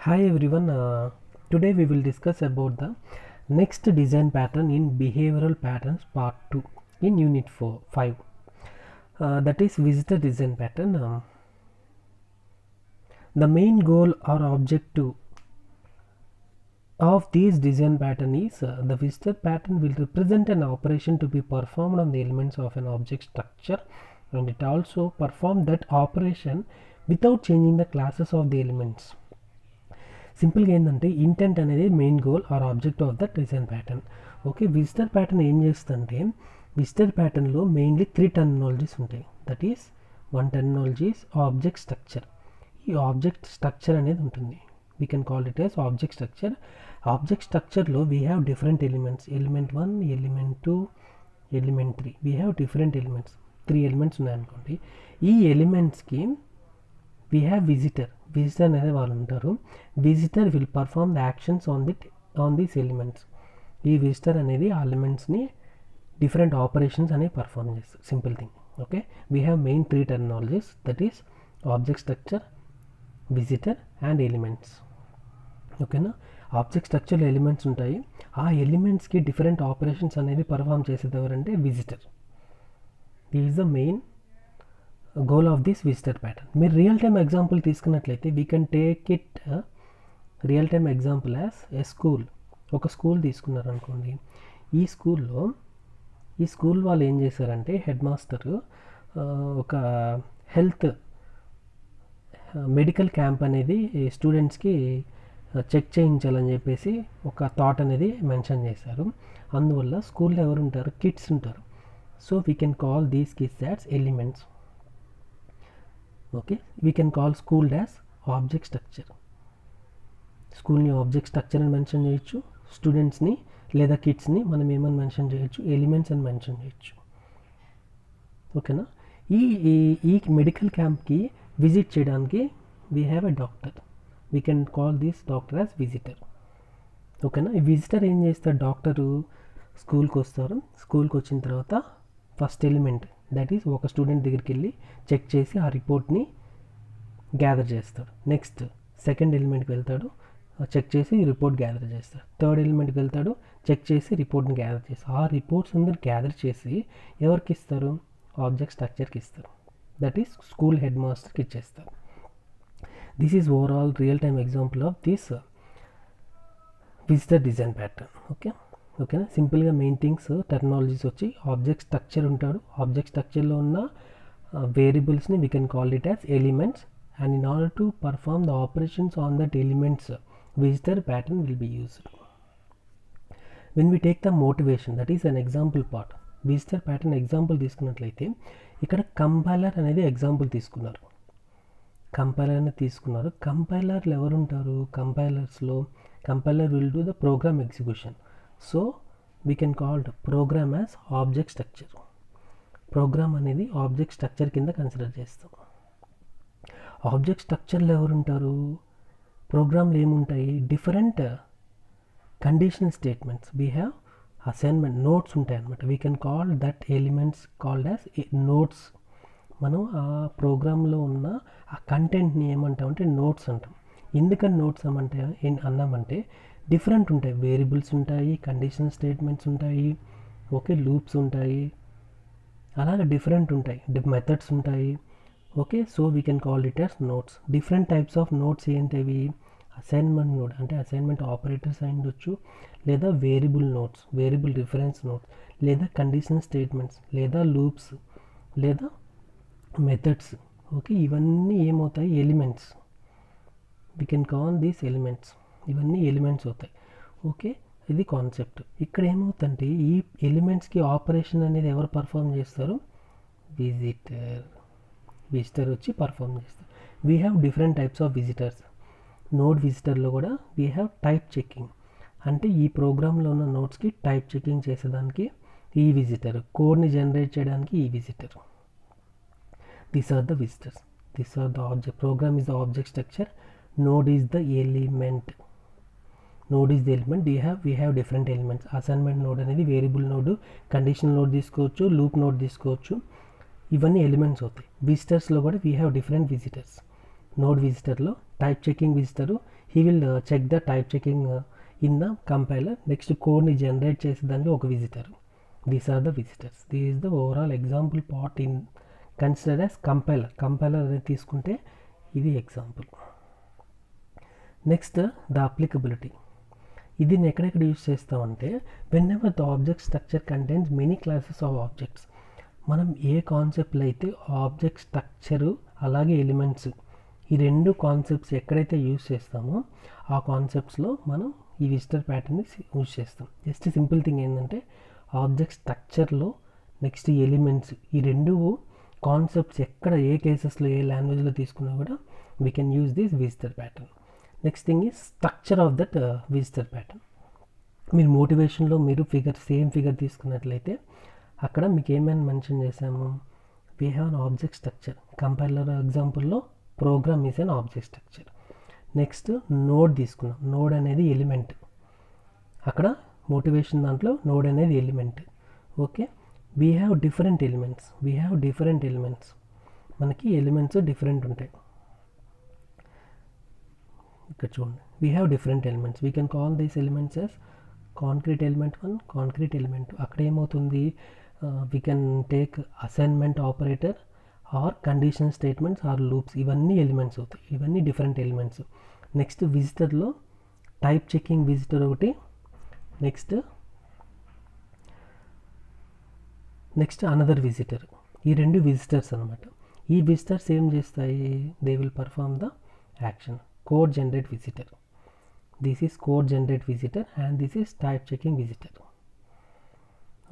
Hi everyone, today we will discuss about the next design pattern in behavioral patterns part 2 in unit 5, that is visitor design pattern. The main goal or objective of this design pattern is the visitor pattern will represent an operation to be performed on the elements of an object structure, and it also perform that operation without changing the classes of the elements. సింపుల్గా ఏంటంటే intent అనేది main goal or object of that design pattern. Okay, visitor pattern ఏం చేస్తుందంటే visitor ప్యాటర్న్లో mainly 3 terminologies ఉంటాయి. That is 1 terminology is object structure. ఈ object structure అనేది ఉంటుంది. We can call it as object structure. Object స్ట్రక్చర్లో we have different elements, element 1, element 2, element 3. We have different elements, 3 elements ఉన్నాయనుకోండి. ఈ ఎలిమెంట్స్కి we have visitor అనేది వాళ్ళు ఉంటారు. Visitor will perform the actions on these elements. ఈ visitor అనేది ఆ ఎలిమెంట్స్ని డిఫరెంట్ ఆపరేషన్స్ అనేవి పర్ఫామ్ చేస్తారు. Simple thing. Okay, we have main 3 terminologies, that is object structure, visitor and elements. ఓకేనా, ఆబ్జెక్ట్ స్ట్రక్చర్లో ఎలిమెంట్స్ ఉంటాయి. ఆ ఎలిమెంట్స్కి డిఫరెంట్ ఆపరేషన్స్ అనేది పర్ఫామ్ చేసేది ఎవరంటే visitor. Is the main goal of this visitor pattern. మీరు రియల్ టైమ్ ఎగ్జాంపుల్ తీసుకున్నట్లయితే we can take it real time example as a school. ఒక స్కూల్ తీసుకున్నారనుకోండి. ఈ స్కూల్ వాళ్ళు ఏం చేశారంటే హెడ్ మాస్టర్ ఒక హెల్త్ మెడికల్ క్యాంప్ అనేది స్టూడెంట్స్కి చెక్ చేయించాలని చెప్పేసి ఒక థాట్ అనేది మెన్షన్ చేశారు. అందువల్ల స్కూల్లో ఎవరు ఉంటారు? కిడ్స్ ఉంటారు. So we can call these kids as elements. Okay, we can call school as object structure. స్కూల్ని ఆబ్జెక్ట్ స్ట్రక్చర్ అని మెన్షన్ చేయొచ్చు. స్టూడెంట్స్ని లేదా కిడ్స్ని మనం ఏమని మెన్షన్ చేయొచ్చు? ఎలిమెంట్స్ అని మెన్షన్ చేయొచ్చు. ఓకేనా, ఈ మెడికల్ క్యాంప్కి విజిట్ చేయడానికి we have a doctor. We can call this doctor as visitor. ఓకేనా, ఈ విజిటర్ ఏం చేస్తారు? డాక్టరు స్కూల్కి వస్తారు. స్కూల్కి వచ్చిన తర్వాత ఫస్ట్ ఎలిమెంట్, దట్ ఈస్ ఒక స్టూడెంట్ దగ్గరికి వెళ్ళి చెక్ చేసి ఆ రిపోర్ట్ని గ్యాదర్ చేస్తాడు. నెక్స్ట్ సెకండ్ ఎలిమెంట్కి వెళ్తాడు, చెక్ చేసి రిపోర్ట్ గ్యాదర్ చేస్తాడు. థర్డ్ ఎలిమెంట్కి వెళ్తాడు, చెక్ చేసి రిపోర్ట్ని గ్యాదర్ చేస్తాడు. ఆ రిపోర్ట్స్ అందరు గ్యాదర్ చేసి ఎవరికి ఇస్తారు? ఆబ్జెక్ట్ స్ట్రక్చర్కి ఇస్తారు. దట్ ఈస్ స్కూల్ హెడ్ మాస్టర్కి ఇచ్చేస్తారు. This is overall real time example of this visitor design pattern. ఓకేనా, సింపుల్గా మెయిన్ థింగ్స్ టెక్నాలజీస్ వచ్చి ఆబ్జెక్ట్ స్ట్రక్చర్ ఉంటాడు. ఆబ్జెక్ట్ స్ట్రక్చర్లో ఉన్న వేరియబుల్స్ని we can call it as elements, and in order to perform the operations on that elements visitor pattern will be used. When we take the motivation, that is an example part. Visitor pattern example తీసుకున్నట్లయితే ఇక్కడ compiler అనేది example తీసుకున్నారు. కంపైలర్లు ఎవరు ఉంటారు? Compiler will do the program execution. So we can call program as object structure. Program అనేది object structure కింద consider చేస్తాం. ఆబ్జెక్ట్ స్ట్రక్చర్లో ఎవరు ఉంటారు? ప్రోగ్రామ్లో ఏముంటాయి? Different conditional statements. We have assignment notes ఉంటాయి అన్నమాట. We can call that elements called as notes. మనం ఆ ప్రోగ్రాంలో ఉన్న ఆ కంటెంట్ని ఏమంటామంటే నోట్స్ అంటాం. ఎందుకని నోట్స్ అన్నామంటే డిఫరెంట్ ఉంటాయి. వేరియబుల్స్ ఉంటాయి, కండిషనల్ స్టేట్మెంట్స్ ఉంటాయి, ఓకే, లూప్స్ ఉంటాయి, అలాగే డిఫరెంట్ ఉంటాయి, మెథడ్స్ ఉంటాయి. Okay, so we can call it as notes. Different types of notes ఏంటివి? అసైన్మెంట్ నోట్ అంటే అసైన్మెంట్ ఆపరేటర్స్ అయి ఉండొచ్చు, లేదా variable notes, variable reference notes, లేదా కండిషనల్ స్టేట్మెంట్స్, లేదా లూప్స్, లేదా మెథడ్స్. ఓకే, ఇవన్నీ ఏమవుతాయి? Elements. We can call these elements. ఇవన్నీ ఎలిమెంట్స్ అవుతాయి. ఓకే, ఇది కాన్సెప్ట్. ఇక్కడ ఏమవుతుందంటే ఈ ఎలిమెంట్స్కి ఆపరేషన్ అనేది ఎవరు పర్ఫామ్ చేస్తారు? విజిటర్ వచ్చి పర్ఫామ్ చేస్తారు. We have different types of visitors. Node విజిటర్లో కూడా వీ హ్యావ్ టైప్ చెకింగ్. అంటే ఈ ప్రోగ్రాంలో ఉన్న నోట్స్కి టైప్ చెకింగ్ చేసేదానికి ఈ విజిటర్, కోడ్ని జనరేట్ చేయడానికి ఈ visitor. These are the visitors. These are the object. Program is the object structure. Node is the element. We have different elements. Assignment node అనేది వేరియబుల్ నోడ్, కండిషనల్ నోడ్ తీసుకోవచ్చు, loop node తీసుకోవచ్చు. ఇవన్నీ elements అవుతాయి. విజిటర్స్లో కూడా we have different visitors. Node విజిటర్లో type checking visitor, he will check the type checking in the compiler. Next code ni generate చేసేదానికి ఒక visitor. These are the visitors. This is the overall example part in considered as compiler. Compiler అనేది తీసుకుంటే ఇది example. Next the applicability. ఇది ఎక్కడెక్కడ use చేస్తామంటే when ever the object structure contains many classes of objects. మనం ఏ కాన్సెప్ట్లో అయితే object structure అలాగే ఎలిమెంట్స్ ఈ రెండు కాన్సెప్ట్స్ ఎక్కడైతే యూజ్ చేస్తామో ఆ కాన్సెప్ట్స్లో మనం ఈ విజిటర్ ప్యాటర్న్ని యూజ్ చేస్తాం. జస్ట్ సింపుల్ థింగ్ ఏంటంటే ఆబ్జెక్ట్ స్ట్రక్చర్లో నెక్స్ట్ ఎలిమెంట్స్ ఈ రెండు కాన్సెప్ట్స్ ఎక్కడ ఏ కేసెస్లో ఏ లాంగ్వేజ్లో తీసుకున్నా కూడా we can use this visitor pattern. Next thing is structure of that visitor pattern. మీరు మోటివేషన్లో మీరు సేమ్ ఫిగర్ తీసుకున్నట్లయితే అక్కడ మీకు ఏమైనా మెన్షన్ చేసాము, we have an object structure. Compiler ఎగ్జాంపుల్లో program is an object structure. Next node తీసుకున్నాం, నోడ్ అనేది ఎలిమెంట్. అక్కడ మోటివేషన్ దాంట్లో నోడ్ అనేది element. Okay, we have different elements. మనకి ఎలిమెంట్స్ డిఫరెంట్ ఉంటాయి. ఇక్కడ చూడండి, we have different elements. We can call these elements as concrete element 1, concrete element 2. అక్కడ ఏమవుతుంది, we can take assignment operator or condition statements or loops. ఇవన్నీ elements అవుతాయి, ఇవన్నీ different elements. Next విజిటర్లో టైప్ చెకింగ్ విజిటర్ ఒకటి, next another visitor. ఈ రెండు visitors అనమాట. ఈ విజిటర్స్ ఏం చేస్తాయి, they will perform the action. Code generate visitor, this is code generate visitor and this is type checking visitor.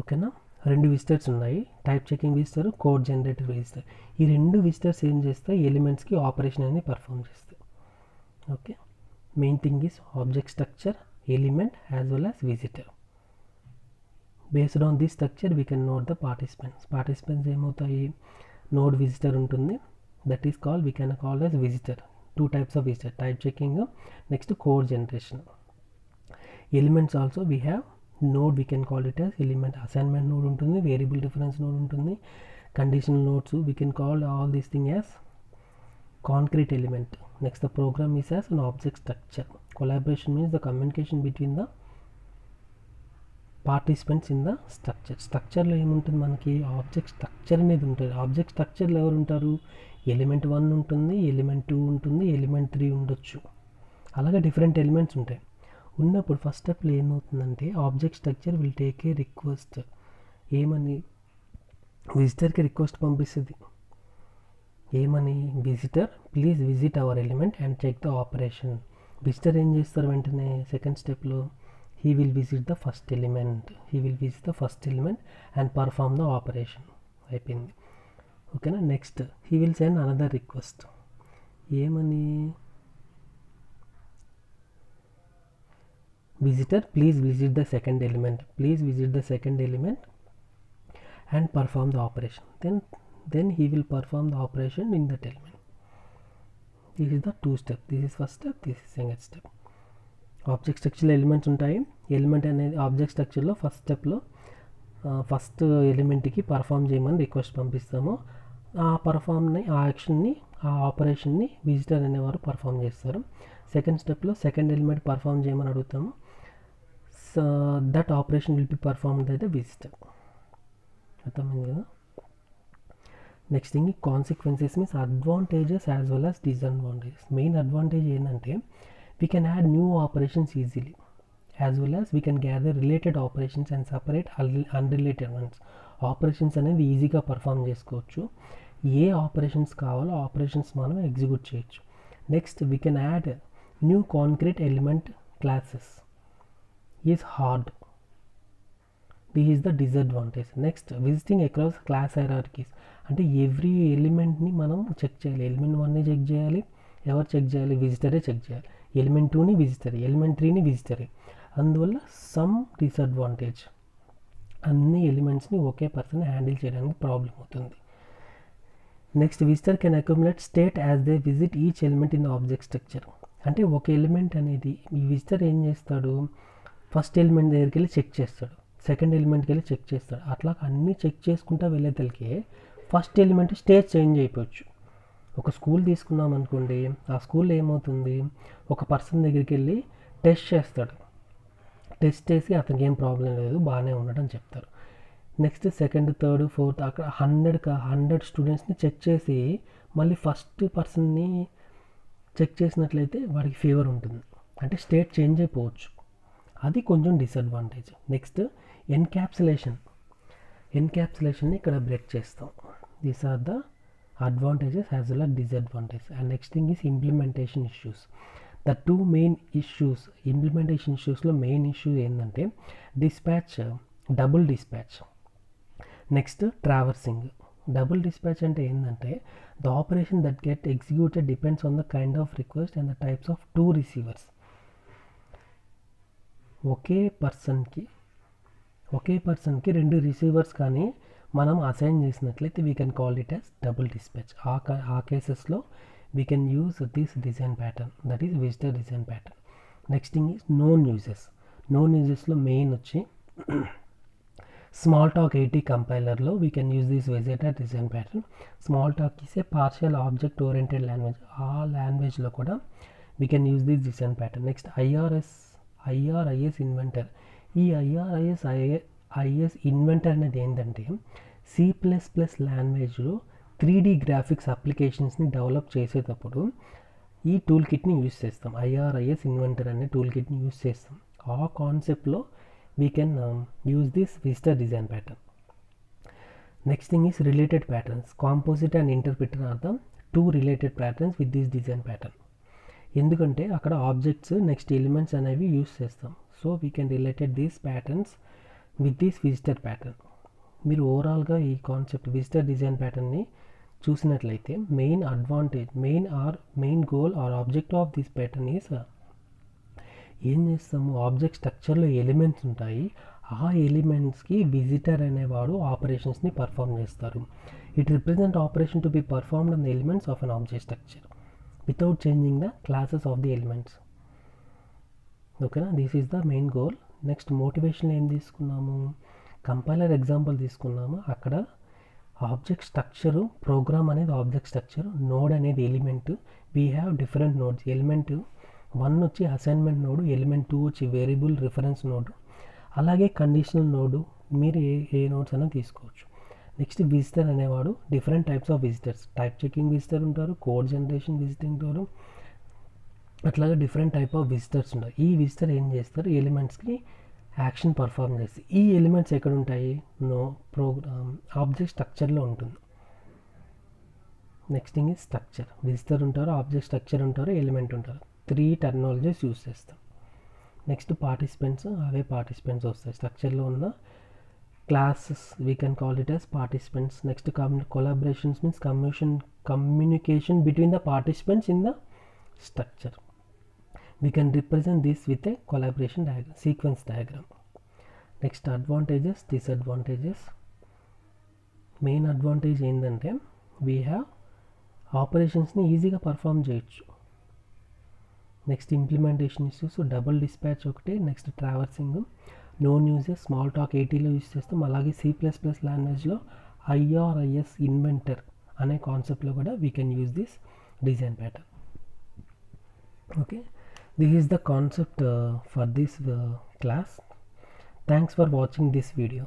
ఓకేనా, రెండు విజిటర్స్ ఉన్నాయి, type checking visitor, code generator visitor. ఈ రెండు విజిటర్స్ ఏం చేస్తాయి, ఎలిమెంట్స్కి ఆపరేషన్ అనేది పర్ఫామ్ చేస్తాయి. Okay, main thing is object structure, element as well as visitor. Based on this structure we can note the participants ఏమవుతాయి, నోడ్ విజిటర్ ఉంటుంది, that is call we can call as visitor. 2 types of visitor, type checking, next code generation. Elements also we have node, we can call it as element assignment node ఉంటుంది, variable difference node ఉంటుంది, conditional nodes we can call all these thing as concrete element. Next the program is as an object structure. Collaboration means the communication between the participants in the structure. స్ట్రక్చర్లో ఏముంటుంది, మనకి object structure అనేది ఉంటుంది. Object స్ట్రక్చర్లో ఎవరు ఉంటారు, element 1 ఉంటుంది, element 2 ఉంటుంది, element 3 ఉండొచ్చు. అలాగే డిఫరెంట్ ఎలిమెంట్స్ ఉంటాయి. ఉన్నప్పుడు ఫస్ట్ స్టెప్లో ఏమవుతుందంటే object structure will take a request. ఏమని, విజిటర్కి రిక్వెస్ట్ పంపిస్తుంది. ఏమని, visitor please visit our element and check the operation. Visitor ఏం చేస్తారు, వెంటనే సెకండ్ స్టెప్లో he will visit the first element and perform the operation. అయిపోయింది. ఓకేనా, next he will send another request. ఏమని, visitor please visit the second element and perform the operation. Then he will perform the operation in that element. This is the 2 step. This is first step, this is second step. Object స్ట్రక్చర్లో elements ఉంటాయి. Element అనేది object స్ట్రక్చర్లో first స్టెప్లో first ఎలిమెంట్కి perform చేయమని request పంపిస్తాము. ఆ యాక్షన్ని, ఆ ఆపరేషన్ని విజిటర్ అనేవారు పర్ఫామ్ చేస్తారు. సెకండ్ స్టెప్లో సెకండ్ ఎలిమెంట్ పర్ఫామ్ చేయమని అడుగుతాము. That operation will be performed by the visitor. అర్థమైంది కదా. Next thing, consequences means advantages as well as disadvantages. Main advantage ఏంటంటే we can add new operations easily, as well as we can gather related operations and separate unrelated ones. Operations అనేది ఈజీగా perform చేసుకోవచ్చు. ఏ operations కావాలో operations మనం execute చేయొచ్చు. Next we can add new concrete element classes is hard. This is the disadvantage. Next visiting across class hierarchies, అంటే every ఎలిమెంట్ని మనం check చేయాలి. Element 1ని చెక్ చేయాలి, ఎవరు చెక్ చేయాలి, విజిటరే చెక్ చేయాలి. ఎలిమెంట్ 2ని విజిటరే, ఎలిమెంట్ 3ని విజిటరే. అందువల్ల సమ్ డిసడ్వాంటేజ్, అన్ని ఎలిమెంట్స్ని ఒకే పర్సన్ హ్యాండిల్ చేయడానికి ప్రాబ్లం అవుతుంది. Next visitor can accumulate state as they visit each element in object structure. అంటే ఒక ఎలిమెంట్ అనేది ఈ విజిటర్ ఏం చేస్తాడు, ఫస్ట్ ఎలిమెంట్ దగ్గరికి వెళ్ళి చెక్ చేస్తాడు, సెకండ్ ఎలిమెంట్కి వెళ్ళి చెక్ చేస్తాడు. అట్లా అన్నీ చెక్ చేసుకుంటూ వెళ్ళేతలకే ఫస్ట్ ఎలిమెంట్ స్టేట్ చేంజ్ అయిపోవచ్చు. ఒక స్కూల్ తీసుకున్నాం అనుకోండి, ఆ స్కూల్లో ఏమవుతుంది, ఒక పర్సన్ దగ్గరికి వెళ్ళి టెస్ట్ చేస్తాడు, టెస్ట్ చేసి అతనికి ఏం ప్రాబ్లం లేదు, బాగానే ఉన్నాడని చెప్తారు. నెక్స్ట్ సెకండ్, థర్డ్, ఫోర్త్ అక్కడ 100 స్టూడెంట్స్ని చెక్ చేసి మళ్ళీ ఫస్ట్ పర్సన్ని చెక్ చేసినట్లయితే వాడికి ఫీవర్ ఉంటుంది, అంటే స్టేట్ చేంజ్ అయిపోవచ్చు. అది కొంచెం డిసడ్వాంటేజ్. నెక్స్ట్ ఎన్క్యాప్సులేషన్ని ఇక్కడ బ్రేక్ చేస్తాం. These are the advantages as well as disadvantage. And next thing is implementation issues. The two main issues, implementation ఇష్యూస్లో మెయిన్ ఇష్యూ ఏంటంటే dispatch, double dispatch, next traversing. Double dispatch అంటే ఏంటంటే the operation that get executed depends on the kind of request and the types of two receivers. ఒకే పర్సన్కి 2 receivers కానీ మనం assign చేసినట్లయితే we can call it as double dispatch. ఆ కేసెస్లో we can use this design pattern, that is visitor design pattern. Next thing is known యూజెస్లో main వచ్చి Smalltalk 80 కంపైలర్లో we can use this visitor design pattern. Smalltalk is a partial object oriented language. ఆ లాంగ్వేజ్లో కూడా we can use this design pattern. Next IRIS inventor. ఈ IRIS inventor అనేది ఏంటంటే C++ లాంగ్వేజ్లో 3D గ్రాఫిక్స్ అప్లికేషన్స్ని డెవలప్ చేసేటప్పుడు ఈ టూల్ కిట్ని యూజ్ చేస్తాం. IRIS ఇన్వెంటర్ అనే టూల్ కిట్ని యూజ్ చేస్తాం. ఆ కాన్సెప్ట్లో we can use this visitor design pattern. Next thing is related patterns. Compositor and interpreter are the two related patterns with this design pattern. ఎందుకంటే అక్కడ objects next elements అనేవి use చేస్తాం. So we can related these patterns with this visitor pattern. మీరు ఓవరాల్గా ఈ concept visitor design ప్యాటర్న్ని చూసినట్లయితే main goal or object of this pattern is ఏం చేస్తాము, ఆబ్జెక్ట్ స్ట్రక్చర్లో ఎలిమెంట్స్ ఉంటాయి, ఆ ఎలిమెంట్స్కి విజిటర్ అనేవాడు ఆపరేషన్స్ని పర్ఫామ్ చేస్తారు. It represent operation to be performed on the elements of an object structure without changing the classes of the elements. ఓకేనా, this is the main goal. Next motivation ఏం తీసుకున్నాము, కంపైలర్ ఎగ్జాంపుల్ తీసుకున్నాము. అక్కడ object structure, program అనేది object structure, node అనేది element, we have different nodes. Element 1 వచ్చి assignment node, element 2 వచ్చి variable reference node, అలాగే కండిషనల్ నోడు. మీరు ఏ నోడ్స్ అయినా తీసుకోవచ్చు. నెక్స్ట్ విజిటర్ అనేవాడు different types of visitors, type checking visitor ఉంటారు, కోడ్ జనరేషన్ విజిటింగ్ ఉంటారు, అట్లాగే డిఫరెంట్ టైప్ ఆఫ్ విజిటర్స్ ఉంటారు. ఈ విజిటర్ ఏం చేస్తారు, ఎలిమెంట్స్కి యాక్షన్ పర్ఫామ్ చేసి. ఈ ఎలిమెంట్స్ ఎక్కడ ఉంటాయి, ఆబ్జెక్ట్ స్ట్రక్చర్లో ఉంటుంది. Next thing is structure. Visitor ఉంటారు, ఆబ్జెక్ట్ స్ట్రక్చర్ ఉంటారు, ఎలిమెంట్ ఉంటారు. 3 టెర్మినాలజీస్ యూజ్ చేస్తాం. నెక్స్ట్ పార్టిసిపెంట్స్, అవే పార్టిసిపెంట్స్ వస్తాయి. స్ట్రక్చర్లో ఉన్న classes we can call it as participants. Next collaborations means communication between the participants in the structure. We can represent this with a collaboration diagram, sequence diagram. Next advantages, disadvantages. Main advantage ఏంటంటే we have ఆపరేషన్స్ని ఈజీగా perform చేయొచ్చు. Next implementation issues, double dispatch ఒకటి, next traversing, known uses, Smalltalk 80లో use చేస్తాం. అలాగే C++ లాంగ్వేజ్లో IRIS inventor అనే కాన్సెప్ట్లో కూడా we can use this design pattern. Okay, this is the concept for this class. Thanks for watching this video.